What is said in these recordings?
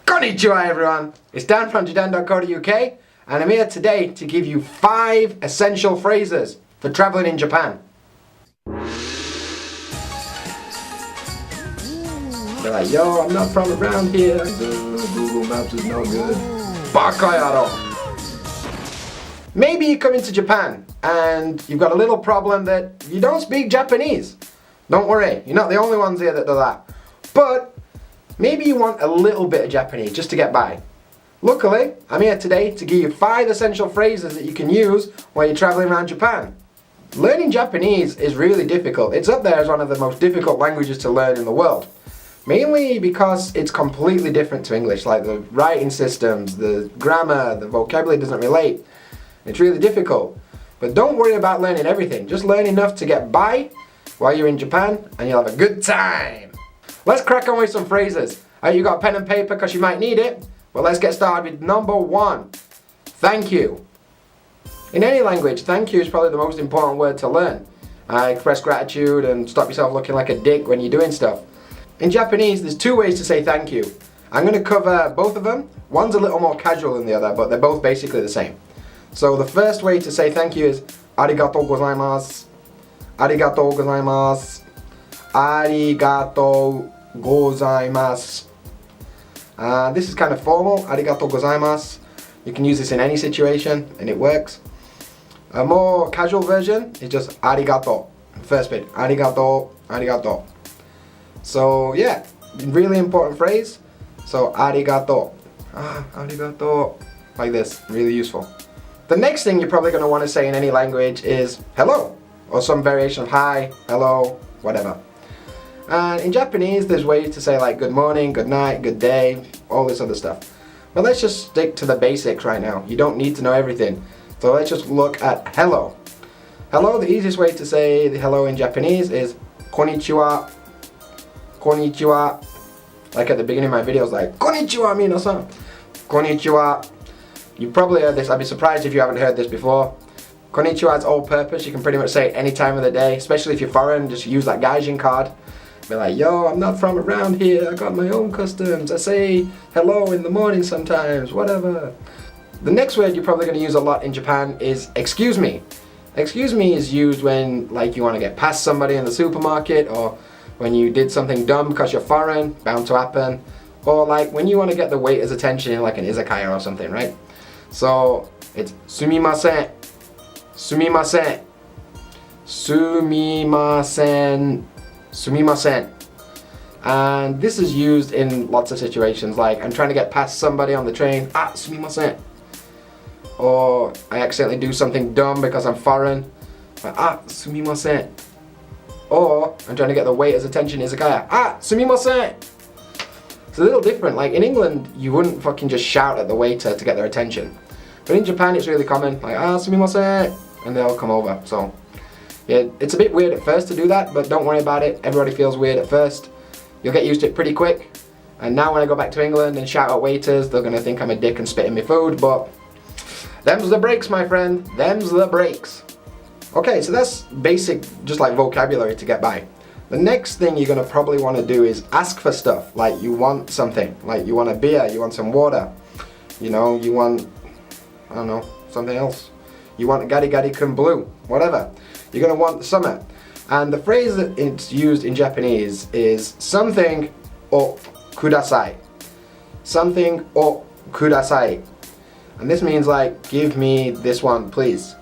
Konnichiwa everyone, it's Dan from JaDan.co.uk and I'm here today to give you 5 essential phrases for travelling in Japan. They're like, yo, I'm not from around here, Google Maps is no good. Bakayaro! Maybe you come into Japan and you've got a little problem that you don't speak Japanese. Don't worry, you're not the only ones here that do that. But maybe you want a little bit of Japanese just to get by. Luckily, I'm here today to give you 5 essential phrases that you can use while you're traveling around Japan. Learning Japanese is really difficult. It's up there as one of the most difficult languages to learn in the world. Mainly because it's completely different to English, like the writing systems, the grammar, the vocabulary doesn't relate. It's really difficult. But don't worry about learning everything. Just learn enough to get by while you're in Japan and you'll have a good time. Let's crack on with some phrases. You got a pen and paper because you might need it. Well, let's get started with number 1. Thank you. In any language, thank you is probably the most important word to learn. Express gratitude and stop yourself looking like a dick when you're doing stuff. In Japanese, there's 2 ways to say thank you. I'm going to cover both of them. One's a little more casual than the other, but they're both basically the same. So the first way to say thank you is arigatou gozaimasu. Arigatou gozaimasu. Arigatou gozaimasu. This is kind of formal. Arigatou gozaimasu. You can use this in any situation and it works. A more casual version is just arigato. First bit. Arigato, arigato. So yeah, really important phrase. So arigato. Arigato. Like this. Really useful. The next thing you're probably going to want to say in any language is hello. Or some variation of hi, hello, whatever. And in Japanese, there's ways to say like good morning, good night, good day, all this other stuff. But let's just stick to the basics right now. You don't need to know everything. So let's just look at hello. Hello, the easiest way to say the hello in Japanese is konnichiwa. Konnichiwa. Like at the beginning of my videos, like konnichiwa minasan. Konnichiwa. You probably heard this. I'd be surprised if you haven't heard this before. Konnichiwa is all purpose. You can pretty much say it any time of the day, especially if you're foreign. Just use that gaijin card. Be like, yo, I'm not from around here, I got my own customs, I say hello in the morning sometimes, whatever. The next word you're probably going to use a lot in Japan is excuse me. Excuse me is used when like you want to get past somebody in the supermarket, or when you did something dumb because you're foreign, bound to happen, or like when you want to get the waiter's attention in like an izakaya or something, right? So it's sumimasen, sumimasen, sumimasen, sumimasen. And this is used in lots of situations, like I'm trying to get past somebody on the train, sumimasen. Or I accidentally do something dumb because I'm foreign, sumimasen. Or I'm trying to get the waiter's attention in izakaya, sumimasen. It's a little different. Like in England, you wouldn't fucking just shout at the waiter to get their attention. But in Japan, it's really common, like sumimasen, and they'll come over. So yeah, it's a bit weird at first to do that, but don't worry about it. Everybody feels weird at first. You'll get used to it pretty quick. And now when I go back to England and shout at waiters, they're gonna think I'm a dick and spit in my food, but them's the breaks, my friend. Them's the breaks. Okay, so that's basic, just like vocabulary to get by. The next thing you're gonna probably wanna do is ask for stuff. Like you want something, like you want a beer, you want some water, you know, you want, I don't know, something else. You want a gari gari kun blue, whatever. You're going to want something. And the phrase that it's used in Japanese is something o kudasai. Something o kudasai. And this means like, give me this one, please.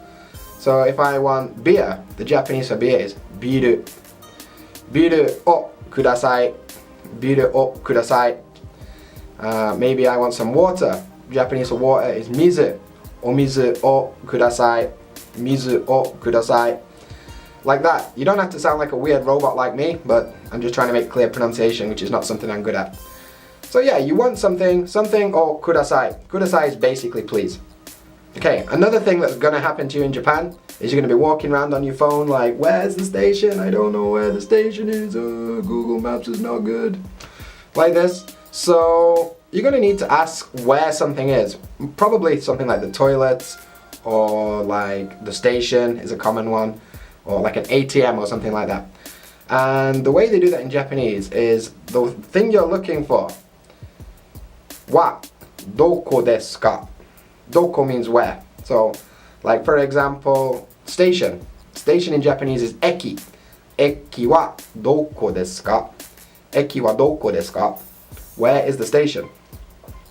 So if I want beer, the Japanese for beer is biru. Biru o kudasai. Biru o kudasai. Maybe I want some water. Japanese for water is mizu. Omizu o kudasai. Mizu o kudasai. Like that. You don't have to sound like a weird robot like me, but I'm just trying to make clear pronunciation, which is not something I'm good at. So yeah, you want something, something or kudasai. Kudasai is basically please. Okay, another thing that's gonna happen to you in Japan is you're gonna be walking around on your phone like, where's the station? I don't know where the station is. Google Maps is not good. Like this. So you're gonna need to ask where something is. Probably something like the toilets, or like the station is a common one, or like an ATM or something like that. And the way they do that in Japanese is the thing you're looking for wa doko desu ka? Doko means where. So, like for example, station. Station in Japanese is eki. Eki wa doko desu ka? Eki wa doko desu ka? Where is the station?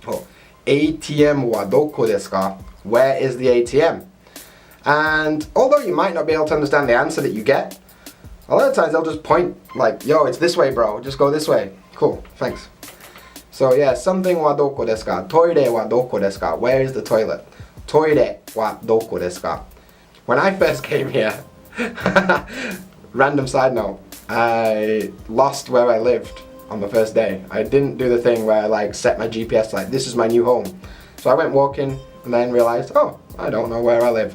Oh, ATM wa doko desu ka? Where is the ATM? And although you might not be able to understand the answer that you get, a lot of times they'll just point like, yo, it's this way, bro. Just go this way. Cool, thanks. So yeah, something wa doko desu ka? Toire wa doko desu ka? Where is the toilet? Toire wa doko desu ka? When I first came here, random side note, I lost where I lived on the first day. I didn't do the thing where I like set my GPS like, this is my new home. So I went walking and then realized, oh, I don't know where I live.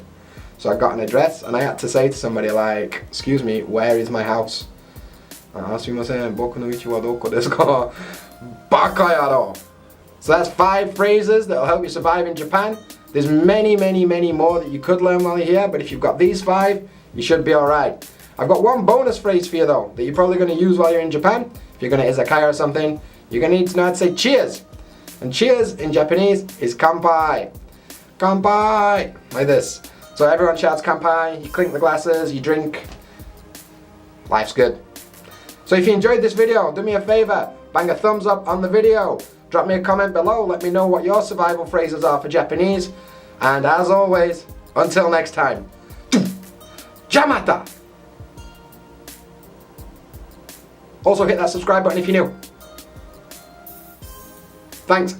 So I got an address and I had to say to somebody like, excuse me, where is my house? すみません、僕の家はどこですか? Baka yaro! So that's 5 phrases that will help you survive in Japan. There's many, many, many more that you could learn while you're here, but if you've got these 5, you should be alright. I've got one bonus phrase for you though, that you're probably going to use while you're in Japan. If you're going to izakaya or something, you're going to need to know how to say cheers. And cheers in Japanese is kanpai. Kanpai! Like this. So everyone shouts kanpai, you clink the glasses, you drink. Life's good. So if you enjoyed this video, do me a favor, bang a thumbs up on the video. Drop me a comment below, let me know what your survival phrases are for Japanese. And as always, until next time, Jamata! Also hit that subscribe button if you're new. Thanks.